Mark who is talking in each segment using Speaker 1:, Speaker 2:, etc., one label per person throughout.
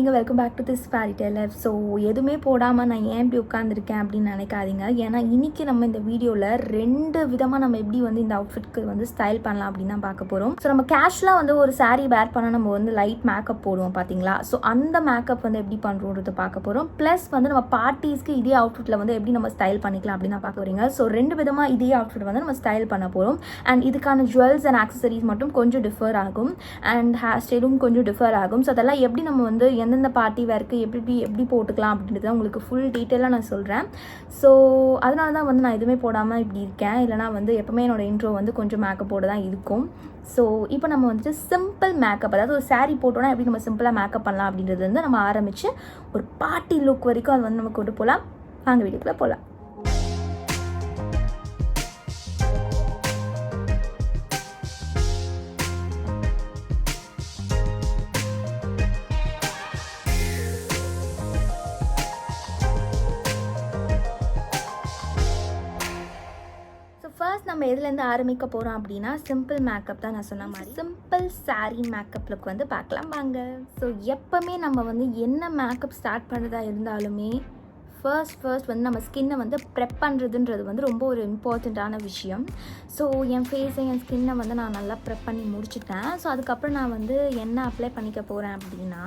Speaker 1: இருக்கீங்க? Welcome back to this fairy tale life. So எதுவுமே போடாமல் நான் ஏன் இப்படி உட்காந்துருக்கேன் அப்படின்னு நினைக்காதீங்க. ஏன்னா இன்றைக்கி நம்ம இந்த வீடியோவில் 2 விதமாக நம்ம எப்படி வந்து இந்த அவுட்ஃபிட்க்கு வந்து ஸ்டைல் பண்ணலாம் அப்படின்னு தான் பார்க்க போகிறோம். ஸோ நம்ம கேஷுவலாக வந்து ஒரு சாரீ வேர் பண்ணால் நம்ம வந்து லைட் மேக்கப் போடுவோம் பார்த்தீங்களா? ஸோ அந்த மேக்கப் வந்து எப்படி பண்ணுறோன்றது பார்க்க போகிறோம். ப்ளஸ் வந்து நம்ம பார்ட்டிஸ்க்கு இதே அவுட்ஃபிட்டில் வந்து எப்படி நம்ம ஸ்டைல் பண்ணிக்கலாம் அப்படின்னு தான் பார்க்க போகிறீங்க. ஸோ 2 விதமாக இதே அவுட்ஃபிட் வந்து நம்ம ஸ்டைல் பண்ண போகிறோம். அண்ட் இதுக்கான ஜுவல்ஸ் அண்ட் ஆக்சசரிஸ் மட்டும் கொஞ்சம் டிஃபர் ஆகும். அண்ட் ஹேர் ஸ்டைலும் கொஞ்சம் டிஃபர் ஆகும். ஸோ அதெல்லாம் எப்படி நம்ம வந்து எந்தெந்த பார்ட்டி வேருக்கு எப்படி போட்டுக்கலாம் அப்படின்றத உங்களுக்கு ஃபுல் டீட்டெயிலாக நான் சொல்கிறேன். ஸோ அதனால தான் வந்து நான் எதுவுமே போடாமல் இப்படி இருக்கேன். இல்லைனா வந்து எப்போவுமே என்னோடய இன்ட்ரோ வந்து கொஞ்சம் மேக்கப்போடு தான் இருக்கும். ஸோ இப்போ நம்ம வந்துட்டு சிம்பிள் மேக்கப், அதாவது ஒரு சாரீ போட்டோன்னா எப்படி நம்ம சிம்பிளாக மேக்கப் பண்ணலாம் அப்படின்றது வந்து நம்ம ஆரம்பித்து ஒரு பார்ட்டி லுக் வரைக்கும் அது வந்து நம்ம கொண்டு போகலாம். வாங்க வீடியோக்குள்ளே போகலாம். ஃபர்ஸ்ட் நம்ம எதுலேருந்து ஆரம்பிக்க போகிறோம் அப்படின்னா சிம்பிள் மேக்கப் தான். நான் சொன்ன மாதிரி சிம்பிள் சாரீ மேக்கப் லுக் வந்து பார்க்கலாம் வாங்க. ஸோ எப்போவுமே நம்ம வந்து என்ன மேக்கப் ஸ்டார்ட் பண்ணுறதா இருந்தாலுமே ஃபர்ஸ்ட் வந்து நம்ம ஸ்கின்னை வந்து ப்ரெப் பண்ணுறதுன்றது வந்து ரொம்ப ஒரு இம்பார்ட்டண்ட்டான விஷயம். ஸோ என் ஃபேஸை என் ஸ்கின்னை வந்து நான் நல்லா ப்ரெப் பண்ணி முடிச்சுட்டேன். ஸோ அதுக்கப்புறம் நான் வந்து என்ன அப்ளை பண்ணிக்க போகிறேன் அப்படின்னா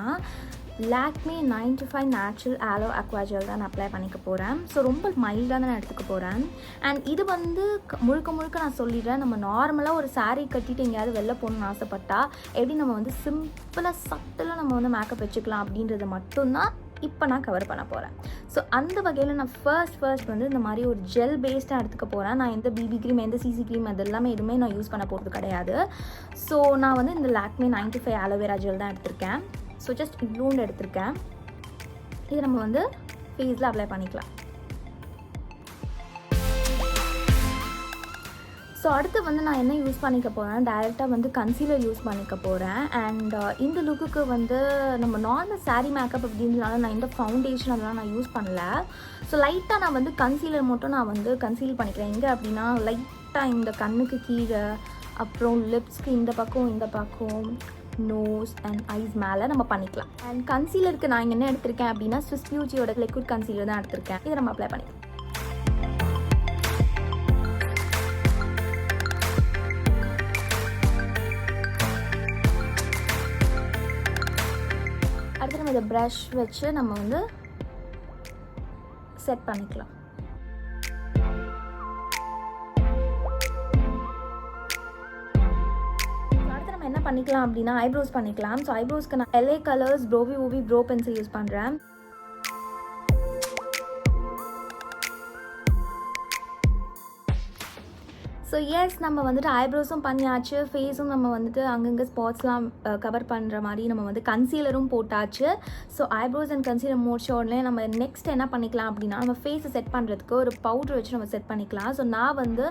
Speaker 1: லாக்மே 95 நேச்சுரல் ஆலோ அக்வா ஜெல் தான் நான் அப்ளை பண்ணிக்க போகிறேன். ஸோ ரொம்ப மைல்டாக தான் நான் எடுத்துக்க போகிறேன். அண்ட் இது வந்து முழுக்க நான் சொல்லிடுறேன், நம்ம நார்மலாக ஒரு சாரீ கட்டிட்டு எங்கேயாவது வெளில போகணுன்னு ஆசைப்பட்டா எப்படி நம்ம வந்து சிம்பிளாக சட்டிலாக நம்ம வந்து மேக்கப் வச்சுக்கலாம் அப்படின்றத மட்டும்தான் இப்போ நான் கவர் பண்ண போகிறேன். ஸோ அந்த வகையில் நான் ஃபர்ஸ்ட் வந்து இந்த மாதிரி ஒரு ஜெல் பேஸ்டாக எடுத்துக்க போகிறேன். நான் எந்த பிபி க்ரீம் எந்த சிசி க்ரீம் அது எல்லாமே எதுவுமே நான் யூஸ் பண்ண போகிறது கிடையாது. ஸோ நான் வந்து இந்த லாக்மே 95 ஆலோவேரா ஜெல் தான் எடுத்திருக்கேன். ஸோ ஜஸ்ட் இவ்வளோண்டு எடுத்திருக்கேன். இது நம்ம வந்து ஃபேஸில் அப்ளை பண்ணிக்கலாம். ஸோ அடுத்து வந்து நான் என்ன யூஸ் பண்ணிக்க போகிறேன், டைரெக்டாக வந்து கன்சீலர் யூஸ் பண்ணிக்க போகிறேன். அண்ட் இந்த லுக்குக்கு வந்து நம்ம நார்மல் சாரீ மேக்கப் அப்படின்றதுனால நான் இந்த ஃபவுண்டேஷன் அதெல்லாம் நான் யூஸ் பண்ணல. ஸோ லைட்டாக நான் வந்து கன்சீலர் மட்டும் நான் வந்து கன்சீல் பண்ணிக்கிறேன். எங்கே அப்படின்னா லைட்டாக இந்த கண்ணுக்கு கீழே, அப்புறம் லிப்ஸ்க்கு இந்த பக்கம் நோஸ் அண்ட் ஐஸ் மேலே நம்ம பண்ணிக்கலாம். அண்ட் கன்சீலருக்கு நான் இங்கே என்ன எடுத்திருக்கேன் அப்படின்னா ஸ்விஸ் பியூட்டியோட லிக்விட் கன்சீலர் தான் எடுத்திருக்கேன். இதை நம்ம அப்ளை பண்ணிக்கலாம். அடுத்து நம்ம இதை ப்ரஷ் வச்சு நம்ம வந்து செட் பண்ணிக்கலாம். என்ன பண்ணிக்கலாம் அப்படின்னா ஐப்ரோஸ் பண்ணிக்கலாம். ஸோ ஐப்ரோஸ்க்கு நான் LA colours bro pencil use பண்ணுறேன். ஸோ எஸ், நம்ம வந்துட்டு ஐப்ரோஸும் பண்ணியாச்சு, ஃபேஸும் நம்ம வந்துட்டு அங்கங்கே ஸ்பாட்ஸ்லாம் கவர் பண்ணுற மாதிரி நம்ம வந்து கன்சீலரும் போட்டாச்சு. ஸோ ஐப்ரோஸ் அண்ட் கன்சீலர் முடிச்ச உடனே நம்ம நெக்ஸ்ட் என்ன பண்ணிக்கலாம் அப்படின்னா நம்ம ஃபேஸை செட் பண்ணுறதுக்கு ஒரு பவுடர் வச்சு நம்ம செட் பண்ணிக்கலாம். ஸோ நான் வந்து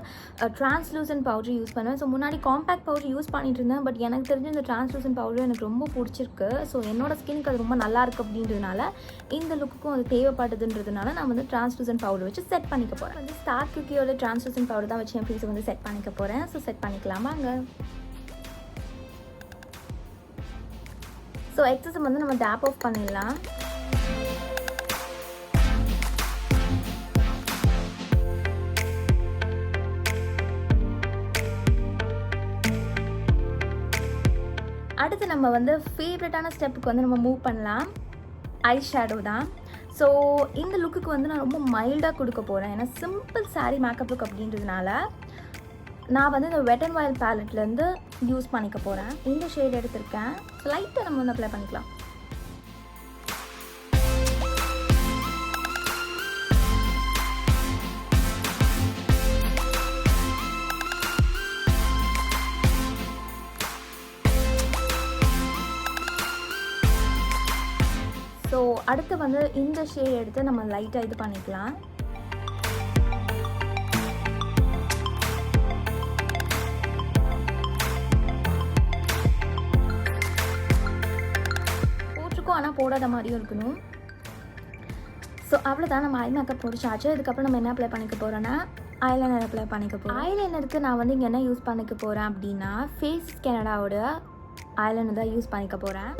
Speaker 1: டிரான்ஸ்லூசன்ட் பவுடர் யூஸ் பண்ணுவேன். ஸோ முன்னாடி காம்பேக்ட் பவுடர் யூஸ் பண்ணிட்டு இருந்தேன். பட் எனக்கு தெரிஞ்ச இந்த டிரான்ஸ்லூசன்ட் பவுடர் எனக்கு ரொம்ப பிடிச்சிருக்கு. ஸோ என்னோட ஸ்கின்க்கு அது ரொம்ப நல்லா இருக்குது அப்படின்றதுனால இந்த லுக்குக்கும் அது தேவைப்படுதுன்றதுனால நான் வந்து டிரான்ஸ்லூசன்ட் பவுடர் வச்சு செட் பண்ணிக்க போகிறேன். வந்து ஸ்டார் குக்கியோட டிரான்ஸ்லூசன்ட் பவுடர் தான் வச்சு என் ஃபேஸை வந்து செட் பண்ணிக்க போகிறேன். ஸோ செட் பண்ணிக்கலாமாங்க. ஸோ எக்ஸஸ் வந்து நம்ம டேப் ஆஃப் பண்ணிடலாம். அடுத்து நம்ம வந்து ஃபேவரட்டான ஸ்டெப்புக்கு வந்து நம்ம மூவ் பண்ணலாம். ஐ ஷேடோ தான். ஸோ இந்த லுக்குக்கு வந்து நான் ரொம்ப மைல்டாக கொடுக்க போகிறேன். ஏன்னா சிம்பிள் சாரீ மேக்கப் லுக் அப்படின்றதுனால நான் வந்து இந்த வெட் அண்ட் வைல்ட் பேலட்லேருந்து யூஸ் பண்ணிக்க போகிறேன். இந்த ஷேட் எடுத்திருக்கேன். ஸோ லைட்டாக நம்ம வந்து அப்ளை பண்ணிக்கலாம். ஸோ அடுத்து வந்து இந்த ஷேட் எடுத்து நம்ம லைட்டாக இது பண்ணிக்கலாம். ஆனால் போடாத மாதிரியும் இருக்கணும். ஸோ அவ்வளோதான், நம்ம ஐ மேக்கப் முடிச்சாச்சு. இதுக்கப்புறம் நம்ம என்ன அப்ளை பண்ணிக்க போகிறோன்னா ஐலைனர் அப்ளை பண்ணிக்க போகிறோம். ஐலைனருக்கு நான் வந்து இங்கே என்ன யூஸ் பண்ணிக்க போகிறேன் அப்படின்னா ஃபேஸ் கனடாவோட ஐலைனர் தான் யூஸ் பண்ணிக்க போகிறேன்.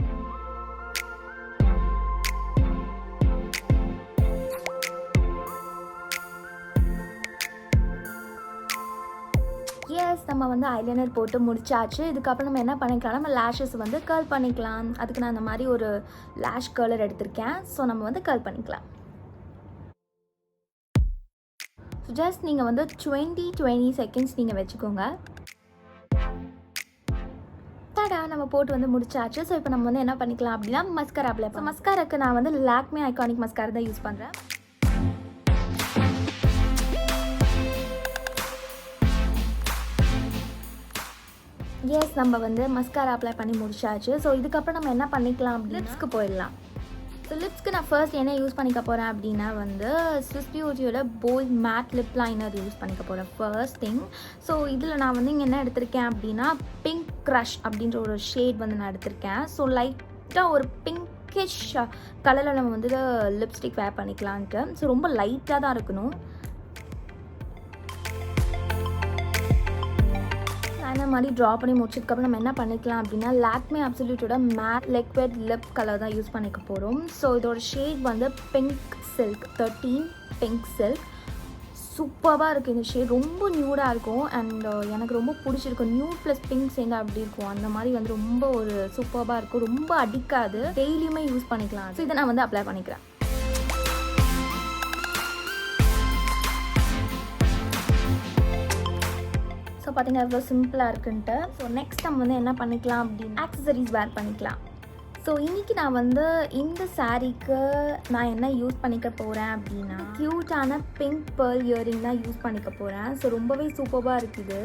Speaker 1: எஸ், நம்ம வந்து ஐலைனர் போட்டு முடிச்சாச்சு. இதுக்கப்புறம் நம்ம என்ன பண்ணிக்கலாம், நம்ம லேஷஸ் வந்து கர்ல் பண்ணிக்கலாம். அதுக்கு நான் அந்த மாதிரி ஒரு லேஷ் கர்லர் எடுத்திருக்கேன். ஸோ நம்ம வந்து கர்ல் பண்ணிக்கலாம். ஸோ ஜஸ்ட் நீங்கள் வந்து 20 செகண்ட்ஸ் நீங்கள் வச்சுக்கோங்க. தடா, நம்ம போட்டு வந்து முடிச்சாச்சு. ஸோ இப்போ நம்ம வந்து என்ன பண்ணிக்கலாம் அப்படின்னா மஸ்காரா அப்ளை பண்ணலாம். மஸ்காராக்கு நான் வந்து லாக்மே ஐகானிக் மஸ்காரா தான் யூஸ் பண்ணுறேன். எஸ், நம்ம வந்து மஸ்காரா அப்ளை பண்ணி முடிச்சாச்சு. ஸோ இதுக்கப்புறம் நம்ம என்ன பண்ணிக்கலாம் அப்படின்னா லிப்ஸ்க்கு போயிடலாம். ஸோ லிப்ஸ்க்கு நான் ஃபர்ஸ்ட் என்ன யூஸ் பண்ணிக்க போகிறேன் அப்படின்னா வந்து ஸ்விஸ் பியூட்டியோட bold matte lip liner use பண்ணிக்க போகிறேன் ஃபர்ஸ்ட் திங். ஸோ இதில் நான் வந்து இங்கே என்ன எடுத்திருக்கேன் அப்படின்னா பிங்க் க்ரஷ் அப்படின்ற ஒரு ஷேட் வந்து நான் எடுத்திருக்கேன். ஸோ லைட்டாக ஒரு பிங்கிஷ் கலரில் நம்ம வந்து லிப்ஸ்டிக் வேர் பண்ணிக்கலான்ட்டு. ஸோ ரொம்ப லைட்டாக தான் இருக்கணும். அந்த மாதிரி ட்ரா பண்ணி முடிச்சதுக்கப்புறம் நம்ம என்ன பண்ணிக்கலாம் அப்படின்னா லாக்மே அப்சல்யூட்டோட மேட் லிக்விட் லிப் கலர் தான் யூஸ் பண்ணிக்க போகிறோம். ஸோ இதோட ஷேட் வந்து பிங்க் சில்க் 13 பிங்க் சில்க். சூப்பராக இருக்குது இந்த ஷேட், ரொம்ப நியூடாக இருக்கும். அண்ட் எனக்கு ரொம்ப பிடிச்சிருக்கும். நியூட் ப்ளஸ் பிங்க் சேர்ந்து அப்படி இருக்கும். அந்த மாதிரி வந்து ரொம்ப ஒரு சூப்பராக இருக்கும். ரொம்ப அடிக்காது, டெய்லியுமே யூஸ் பண்ணிக்கலாம். ஸோ இதை நான் வந்து அப்ளை பண்ணிக்கிறேன். ஸோ பார்த்தீங்கன்னா எவ்வளோ சிம்பிளாக இருக்குன்ட்டு. ஸோ நெக்ஸ்ட் நம்ம வந்து என்ன பண்ணிக்கலாம் அப்படின்னு ஆக்சசரிஸ் வேர் பண்ணிக்கலாம். ஸோ இன்றைக்கி நான் வந்து இந்த சாரீக்கு நான் என்ன யூஸ் பண்ணிக்க போகிறேன் அப்படின்னா க்யூட்டான பிங்க் பேர்ல் இயரிங் தான் யூஸ் பண்ணிக்க போகிறேன். ஸோ ரொம்பவே சூப்பராக இருக்குது.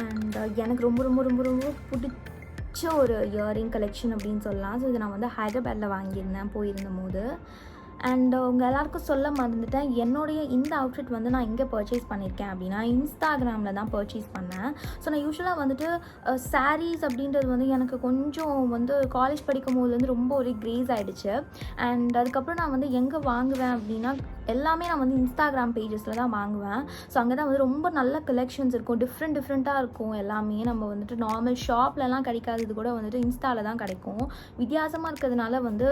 Speaker 1: அண்ட் எனக்கு ரொம்ப ரொம்ப ரொம்ப ரொம்ப பிடிச்ச ஒரு இயரிங் கலெக்ஷன் அப்படின்னு சொல்லலாம். ஸோ இது நான் வந்து ஹைதராபாத்தில் வாங்கியிருந்தேன் போயிருந்த போது. அண்ட் உங்கள் எல்லாருக்கும் சொல்ல மறந்துட்டேன், என்னுடைய இந்த அவுட்ஃபிட் வந்து நான் எங்கே பர்ச்சேஸ் பண்ணியிருக்கேன் அப்படின்னா இன்ஸ்டாகிராமில் தான் பர்ச்சேஸ் பண்ணேன். ஸோ நான் யூஸ்வலாக வந்துட்டு சாரீஸ் அப்படின்றது வந்து எனக்கு கொஞ்சம் வந்து காலேஜ் படிக்கும் போது வந்து ரொம்ப ஒரு கிரேஸ் ஆகிடுச்சு. அண்ட் அதுக்கப்புறம் நான் வந்து எங்கே வாங்குவேன் அப்படின்னா எல்லாமே நான் வந்து இன்ஸ்டாகிராம் பேஜஸில் தான் வாங்குவேன். ஸோ அங்கே தான் வந்து ரொம்ப நல்ல கலெக்ஷன்ஸ் இருக்கும், டிஃப்ரெண்ட்டாக இருக்கும். எல்லாமே நம்ம வந்துட்டு நார்மல் ஷாப்லலாம் கிடைக்காதது கூட வந்துட்டு இன்ஸ்டாவில் தான் கிடைக்கும். வித்தியாசமாக இருக்கிறதுனால வந்து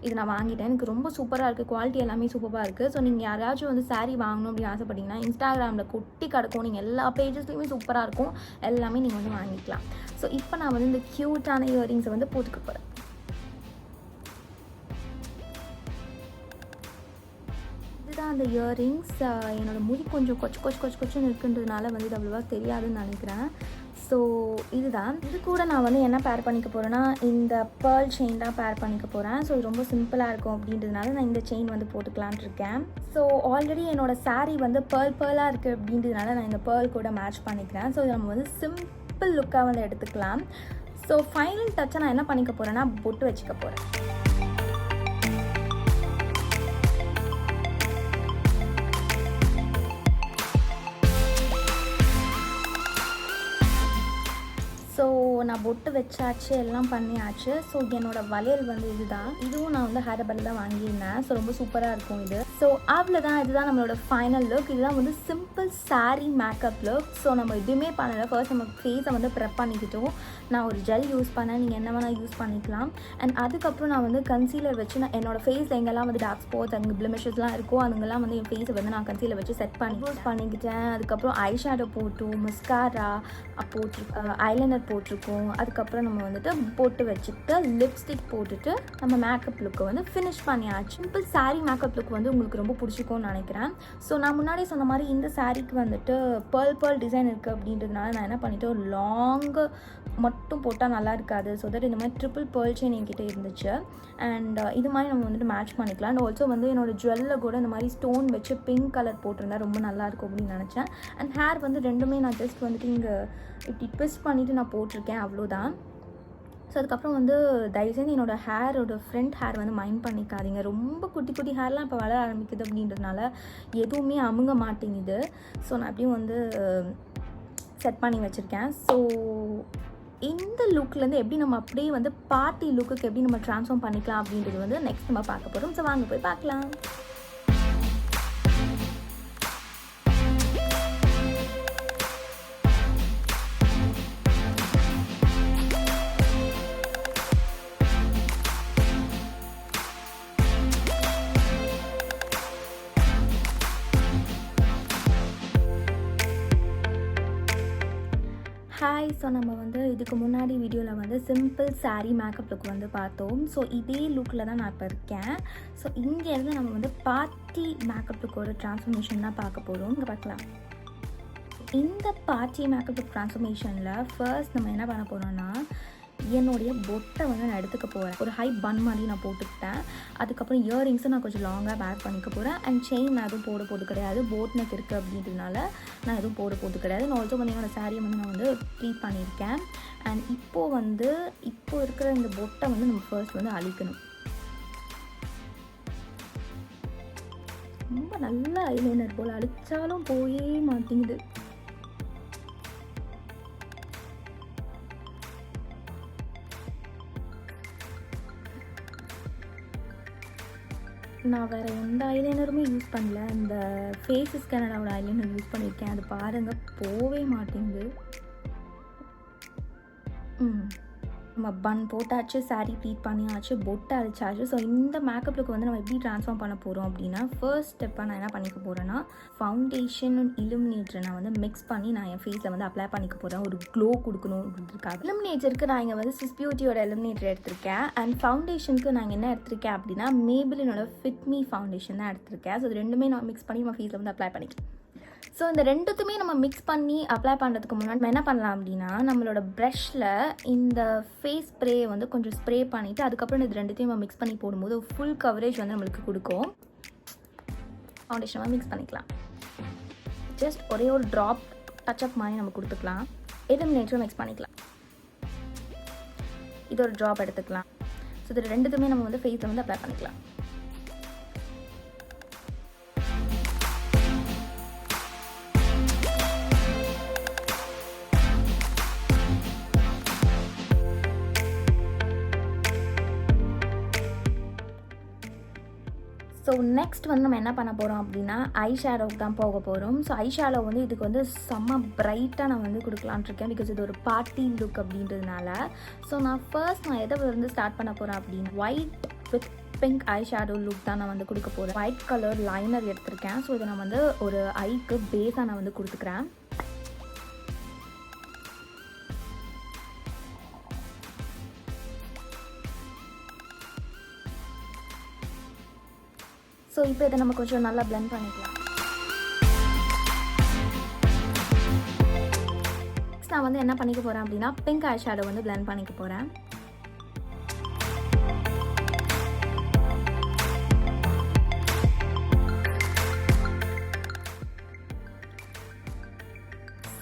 Speaker 1: இது நான் வாங்கிட்டேன். எனக்கு ரொம்ப சூப்பராக இருக்குது, குவாலிட்டி எல்லாமே சூப்பராக இருக்குது. ஸோ நீங்கள் யாராச்சும் வந்து சாரீ வாங்கணும் அப்படின்னு ஆசைப்பட்டீங்கன்னா இன்ஸ்டாகிராமில் கொட்டி கிடக்கும். நீங்கள் எல்லா பேஜஸ்லையுமே சூப்பராக இருக்கும், எல்லாமே நீங்கள் வந்து வாங்கிக்கலாம். ஸோ இப்போ நான் வந்து இந்த க்யூட்டான இயரிங்ஸை வந்து போட்டுக்க போகிறேன். இதுதான் அந்த இயரிங்ஸ். என்னோடய முடி கொஞ்சம் கொச்சுன்னு இருக்குன்றதுனால வந்து இது அவ்வளோவா தெரியாதுன்னு நினைக்கிறேன். ஸோ இதுதான். இது கூட நான் வந்து என்ன பேர் பண்ணிக்க போகிறேன்னா இந்த பேர்ல் செயின் தான் பேர் பண்ணிக்க போகிறேன். ஸோ இது ரொம்ப சிம்பிளாக இருக்கும் அப்படின்றதுனால நான் இந்த செயின் வந்து போட்டுக்கலான் இருக்கேன். ஸோ ஆல்ரெடி என்னோடய சாரீ வந்து பேர்லாக இருக்குது அப்படின்றதுனால நான் இந்த பேர்ல் கூட மேட்ச் பண்ணிக்கிறேன். ஸோ நம்ம வந்து சிம்பிள் லுக்காக வந்து எடுத்துக்கலாம். ஸோ ஃபைனல் டச்சை நான் என்ன பண்ணிக்க போகிறேன்னா பொட்டு வச்சுக்க போகிறேன். ஸோ நான் பொட்டு வச்சாச்சு, எல்லாம் பண்ணியாச்சு. ஸோ என்னோடய வளையல் வந்து இதுதான். இதுவும் நான் வந்து ஹைதராபாத்தில் தான் வாங்கியிருந்தேன். ஸோ ரொம்ப சூப்பராக இருக்கும் இது. ஸோ அவ்வளோதான், இதுதான் நம்மளோட ஃபைனல் லுக். இதுதான் வந்து simple sari makeup look. So நம்ம எதுவுமே பண்ணலை. ஃபர்ஸ்ட் நம்ம ஃபேஸை வந்து ப்ரெப் பண்ணிக்கிட்டோம். நான் ஒரு ஜெல் யூஸ் பண்ணேன், நீங்கள் என்ன வேணால் யூஸ் பண்ணிக்கலாம். அண்ட் அதுக்கப்புறம் நான் வந்து கன்சீலர் வச்சு நான் என்னோடய ஃபேஸில் எங்கெல்லாம் வந்து டார்க் ஸ்பாட்ஸ் அங்கே பிளமிஷஸ்லாம் இருக்கும் அதுங்கெல்லாம் வந்து என் ஃபேஸை வந்து நான் கன்சீலர் வச்சு செட் பண்ணிக்கிட்டேன். அதுக்கப்புறம் ஐ ஷேடோ போட்டோம், மஸ்காரா போட்டிருக்கோம், ஐலைனர் போட்டிருக்கோம். அதுக்கப்புறம் நம்ம வந்துட்டு பொட்டு வச்சுட்டு லிப்ஸ்டிக் போட்டுட்டு நம்ம மேக்கப் லுக்கை வந்து ஃபினிஷ் பண்ணியாச்சு. சிம்பிள் சாரீ மேக்கப் லுக் வந்து உங்களுக்கு ரொம்ப பிடிச்சிக்கும்னு நினைக்கிறேன். ஸோ நான் முன்னாடி சொன்ன மாதிரி இந்த சாரீக்கு வந்துட்டு பேர்ல் டிசைன் இருக்குது அப்படின்றதுனால நான் என்ன பண்ணிவிட்டு ஒரு லாங் மட்டும் போட்டால் நல்லா இருக்காது. ஸோ தட் இந்த மாதிரி ட்ரிபிள் பேர்ல் செயின் என்கிட்ட இருந்துச்சு. அண்ட் இது மாதிரி நம்ம வந்துட்டு மேட்ச் பண்ணிக்கலாம். அண்ட் ஆல்சோ வந்து என்னோடய ஜுவல்லில் கூட இந்த மாதிரி ஸ்டோன் வச்சு பிங்க் கலர் போட்டிருந்தா ரொம்ப நல்லாயிருக்கும் அப்படின்னு நினச்சேன். அண்ட் ஹேர் வந்து ரெண்டுமே நான் ஜஸ்ட் வந்துட்டு இங்கே இப்படி ட்விஸ்ட் பண்ணிவிட்டு நான் போட்டிருக்கேன், அவ்வளோதான். ஸோ அதுக்கப்புறம் வந்து தயவுசெய்து என்னோடய ஹேரோட ஃப்ரண்ட் ஹேர் வந்து மைண்ட் பண்ணிக்காதீங்க. ரொம்ப குட்டி ஹேர்லாம் இப்போ வளர ஆரம்பிக்குது அப்படின்றதுனால எதுவுமே அமுங்க மாட்டேங்குது. ஸோ நான் அப்படியும் வந்து செட் பண்ணி வச்சுருக்கேன். ஸோ இந்த லுக்லேருந்து எப்படி நம்ம அப்படியே வந்து பார்ட்டி லுக்குக்கு எப்படி நம்ம ட்ரான்ஸ்ஃபார்ம் பண்ணிக்கலாம் அப்படின்றது வந்து நெக்ஸ்ட் நம்ம பார்க்க போகிறோம். ஸோ வாங்க போய் பார்க்கலாம். ஹாய். ஸோ நம்ம வந்து இதுக்கு முன்னாடி வீடியோவில் வந்து சிம்பிள் சாரீ மேக்கப் லுக் வந்து பார்த்தோம். ஸோ இதே லுக்கில் தான் நான் இப்போ இருக்கேன். ஸோ இங்கேருந்து நம்ம வந்து பார்ட்டி மேக்கப் லுக்கோட ட்ரான்ஸ்ஃபர்மேஷன் தான் பார்க்க போகிறோம். இங்கே பார்க்கலாம். இந்த பார்ட்டி மேக்கப் லுக் ட்ரான்ஸ்ஃபர்மேஷனில் ஃபர்ஸ்ட் நம்ம என்ன பண்ண போகிறோம்னா, என்னுடைய பொட்டை வந்து நான் எடுத்துக்க போகிறேன். ஒரு ஹை பன் மாதிரி நான் போட்டுக்கிட்டேன். அதுக்கப்புறம் இயரிங்ஸும் நான் கொஞ்சம் லாங்காக வேர் பண்ணிக்க போகிறேன். அண்ட் செயின் நான் எதுவும் போட்டு கிடையாது. போட் நெக் இருக்குது அப்படின்றதுனால நான் எதுவும் போட்டு கிடையாது. நான் ஆல்சோ வந்து என்னோடய சாரியை வந்து நான் வந்து ப்ளீட் பண்ணியிருக்கேன். அண்ட் இப்போ இருக்கிற இந்த பொட்டை வந்து நம்ம ஃபர்ஸ்ட் வந்து அழிக்கணும். ரொம்ப நல்ல ஐலைனர் போல் அழிச்சாலும் போயே மாட்டேங்குது. நான் வேறு எந்த ஐலைனருமே யூஸ் பண்ணல. இந்த ஃபேஸஸ் கனடாவோட ஐலைனர் யூஸ் பண்ணியிருக்கேன். அது பாருங்கள், போவே மாட்டேங்குது. நம்ம பன் போட்டாச்சு, சாரீ ப்ளீட் பண்ணியாச்சு, பொட்டை அழிச்சாச்சு. ஸோ இந்த மேக்கப் லுக்கு வந்து நம்ம எப்படி ட்ரான்ஸ்ஃபார்ம் பண்ண போகிறோம் அப்படின்னா, ஃபர்ஸ்ட் ஸ்டெப்பாக நான் என்ன பண்ணிக்க போகிறேன்னா, ஃபவுண்டேஷன் இலுமினேட்டரை நான் வந்து மிக்ஸ் பண்ணி நான் என் ஃபேஸில் வந்து அப்ளை பண்ணிக்க போகிறேன். ஒரு க்ளோ கொடுக்கணும் அப்படின்றதுக்காக. இலுமினேட்டருக்கு நான் இங்கே வந்து ஸ்விஸ் பியூட்டியோட இலுமினேட்டர் எடுத்திருக்கேன். அண்ட் ஃபவுண்டேஷனுக்கு நான் என்ன எடுத்திருக்கேன் அப்படின்னா, மேபிளினோட ஃபிட் மீ ஃபவுண்டேஷன் தான் எடுத்திருக்கேன். ஸோ இது ரெண்டுமே நான் மிக்ஸ் பண்ணி நம்ம ஃபேஸில் வந்து அப்ளை பண்ணிக்கிறேன். ஸோ இந்த ரெண்டுத்துமே நம்ம மிக்ஸ் பண்ணி அப்ளை பண்ணுறதுக்கு முன்னாடி நம்ம என்ன பண்ணலாம் அப்படின்னா, நம்மளோட ப்ரஷ்ஷில் இந்த ஃபேஸ் ஸ்ப்ரேயை வந்து கொஞ்சம் ஸ்ப்ரே பண்ணிவிட்டு அதுக்கப்புறம் இது ரெண்டுத்தையும் நம்ம மிக்ஸ் பண்ணி போடும்போது ஃபுல் கவரேஜ் வந்து நம்மளுக்கு கொடுக்கும். ஃபவுண்டேஷன் மிக்ஸ் பண்ணிக்கலாம். ஜஸ்ட் ஒரே ஒரு ட்ராப் டச்சப் மாதிரி நம்ம கொடுத்துக்கலாம். இலுமினேட்டரும் மிக்ஸ் பண்ணிக்கலாம். இது ஒரு ட்ராப் எடுத்துக்கலாம். ஸோ இது ரெண்டுத்துமே நம்ம வந்து ஃபேஸில் வந்து அப்ளை பண்ணிக்கலாம். ஸோ நெக்ஸ்ட் வந்து நம்ம என்ன பண்ண போகிறோம் அப்படின்னா, ஐ ஷேடோவுக்கு தான் போக போகிறோம். ஸோ ஐ ஷேடோ வந்து இதுக்கு வந்து செம்ம பிரைட்டாக நான் வந்து கொடுக்கலான்ட்டு இருக்கேன். பிகாஸ் இது ஒரு பார்ட்டி லுக் அப்படின்றதுனால. ஸோ நான் எதை வந்து ஸ்டார்ட் பண்ண போகிறேன் அப்படின்னா, white with pink eye shadow look தான் நான் வந்து கொடுக்க போகிறேன். ஒயிட் கலர் லைனர் எடுத்திருக்கேன். ஸோ இதை நான் வந்து ஒரு ஐக்கு பேஸாக நான் வந்து கொடுத்துக்கிறேன். ஸோ இப்போ இதை நம்ம கொஞ்சம் நல்லா பிளெண்ட் பண்ணிக்கலாம். நெக்ஸ்ட் நான் வந்து என்ன பண்ணிக்க போகிறேன் அப்படின்னா, பிங்க் ஐ ஷேடோ வந்து பிளெண்ட் பண்ணிக்க போகிறேன்.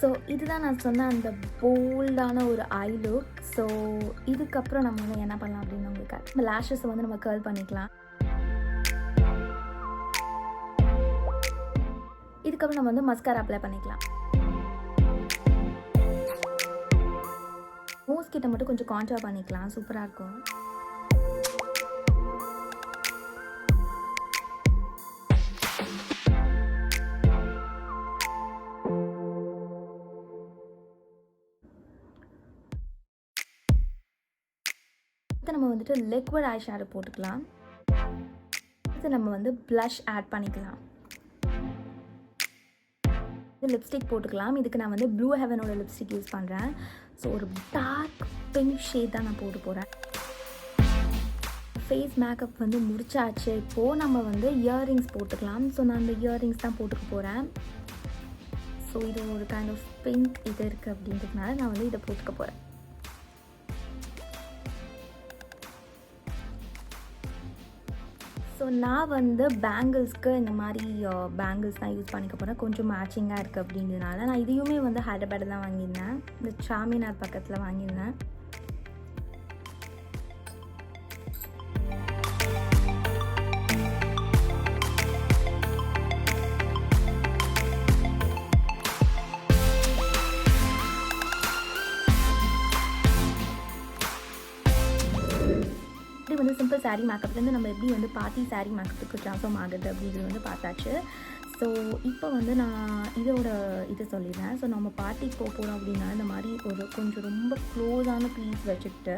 Speaker 1: ஸோ இதுதான் நான் சொன்ன அந்த போல்டான ஒரு ஐ லுக். ஸோ இதுக்கப்புறம் நம்ம வந்து என்ன பண்ணலாம் அப்படின்னா, உங்களுக்கு இந்த லேஷஸை வந்து நம்ம கர்ல் பண்ணிக்கலாம். இதுக்கப்புறம் நம்ம வந்து மஸ்காரா அப்ளை பண்ணிக்கலாம். நோஸ் கிட்ட மட்டும் கொஞ்சம் கான்டூர் பண்ணிக்கலாம். சூப்பராக இருக்கும். நம்ம வந்துட்டு லிக்விட் ஐ ஷேடோ போட்டுக்கலாம். இது நம்ம வந்து ப்ளஷ் ஆட் பண்ணிக்கலாம். லிப்ஸ்டிக் போட்டுக்கலாம். இதுக்கு நான் வந்து ப்ளூ ஹெவனோட லிப்ஸ்டிக் யூஸ் பண்ணுறேன். ஸோ ஒரு டார்க் பிங்க் ஷேட் தான் நான் போட்டு போகிறேன். ஃபேஸ் மேக்கப் வந்து முடிச்சாச்சு. இப்போது நம்ம வந்து இயரிங்ஸ் போட்டுக்கலாம். ஸோ நான் அந்த இயரிங்ஸ் தான் போட்டுக்க போகிறேன். ஸோ இது ஒரு கைண்ட் ஆஃப் பிங்க் இது இருக்குது அப்படின்றதுனால நான் வந்து இதை போட்டுக்க போகிறேன். ஸோ நான் வந்து பேங்கிள்ஸ்க்கு இந்த மாதிரி பேங்கிள்ஸ் தான் யூஸ் பண்ணிக்க போகிறேன். கொஞ்சம் மேட்சிங்காக இருக்குது அப்படின்றதுனால நான் இதையுமே வந்து ஹைதராபாத் தான் வாங்கியிருந்தேன். இந்த சாமினார் பக்கத்தில் வாங்கியிருந்தேன். வந்து சிம்பிள் சாரீ மேக்கப்லேருந்து நம்ம எப்படி வந்து பார்ட்டி சாரீ மேக்கப்புக்கு ட்ரான்ஸ்ஃபார்ம் ஆகுது அப்படிங்கிறது வந்து பார்த்தாச்சு. ஸோ இப்போ வந்து நான் இதோட இது சொல்லிடுறேன். ஸோ நம்ம பார்ட்டிக்கு போகிறோம் அப்படின்னா இந்த மாதிரி கொஞ்சம் ரொம்ப க்ளோஸான பீஸ் வச்சுக்கிட்டு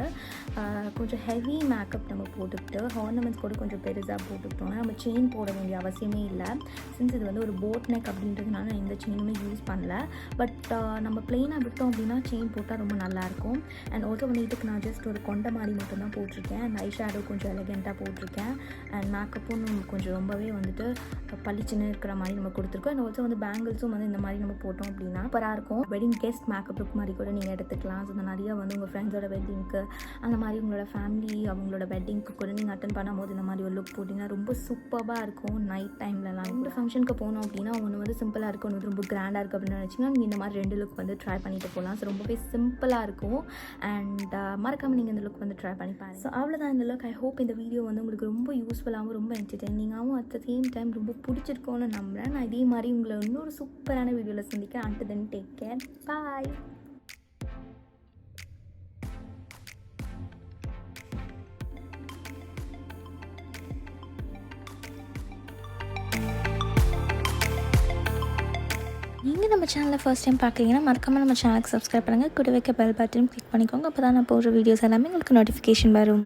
Speaker 1: கொஞ்சம் ஹெவி மேக்கப் நம்ம போட்டுக்கிட்டு ஆர்னமெண்ட்ஸ் கூட கொஞ்சம் பெருசாக போட்டுக்கிட்டோம்னா நம்ம செயின் போட வேண்டிய அவசியமே இல்லை. சின்ஸ் இது வந்து ஒரு போட் நெக் அப்படின்றதுனால நான் எந்த செயினுமே யூஸ் பண்ணல. பட் நம்ம ப்ளெயினாக விட்டோம் அப்படின்னா செயின் போட்டால் ரொம்ப நல்லாயிருக்கும். அண்ட் ஆல்சோ வந்து இதுக்கு நான் ஜஸ்ட் ஒரு கொண்ட மாதிரி மட்டும்தான் போட்டிருக்கேன். அண்ட் ஐ ஷேடோ கொஞ்சம் எலகெண்ட்டாக போட்டிருக்கேன். அண்ட் மேக்கப்பும் கொஞ்சம் ரொம்பவே வந்துட்டு பளிச்சுன்னு இருக்கிற மாதிரி நம்ம கொடுத்துருக்கோம். அண்ட் ஆல்சோ வந்து பேங்கிள்ஸும் வந்து இந்த மாதிரி நம்ம போட்டோம் அப்படின்னா சூப்பராக இருக்கும். வெட்டிங் கெஸ்ட் மேக்கப் லுக் மாதிரி கூட நீங்கள் எடுத்துக்கலாம். ஸோ நிறைய வந்து உங்கள் ஃப்ரெண்ட்ஸோட வெட்டிங்க்கு அந்த மாதிரி உங்களோட ஃபேமிலி அவங்களோட வெட்டிங்க்கு கூட நீங்கள் அட்டன் பண்ணும்போது இந்த மாதிரி ஒரு லுக் போட்டிங்கன்னா ரொம்ப சூப்பராக இருக்கும். நைட் டைம்லலாம் இந்த ஃபங்க்ஷனுக்கு போனோம் அப்படின்னா ஒன்று வந்து சிம்பிளாக இருக்கும், ஒன்று ரொம்ப கிராண்டாக இருக்குது அப்படின்னு நினச்சிங்கன்னா நீங்கள் இந்த மாதிரி 2 லுக் வந்து ட்ரை பண்ணிட்டு போகலாம். ஸோ ரொம்பவே சிம்பிளாக இருக்கும். அண்ட் மறக்காமல் நீங்கள் இந்த லுக் வந்து ட்ரை பண்ணி பாருங்கள். ஸோ அவ்வளோதான் இந்த லுக். ஐ ஹோப் இந்த வீடியோ வந்து உங்களுக்கு ரொம்ப யூஸ்ஃபுல்லாகவும் ரொம்ப என்டர்டெய்னிங்காகவும் அட் த சேம் டைம் ரொம்ப பிடிச்சிருக்கோன்னு நம்புகிறேன். நான் இதே மாதிரி உங்களை இன்னொரு சூப்பரான வீடியோவில் சந்திக்கிறேன். until then take care. Bye. நீங்கள் நம்ம சேனலை ஃபர்ஸ்ட் டைம் பார்க்குறீங்கன்னா மறக்காமல் நம்ம சேனலுக்கு சப்ஸ்கிரைப் பண்ணுங்கள். கூட வைக்க பெல் பட்டன் கிளிக் பண்ணிக்கோங்க. அப்போ தான் நான் போடுற வீடியோஸ் எல்லாமே உங்களுக்கு நோட்டிஃபிகேஷன் வரும்.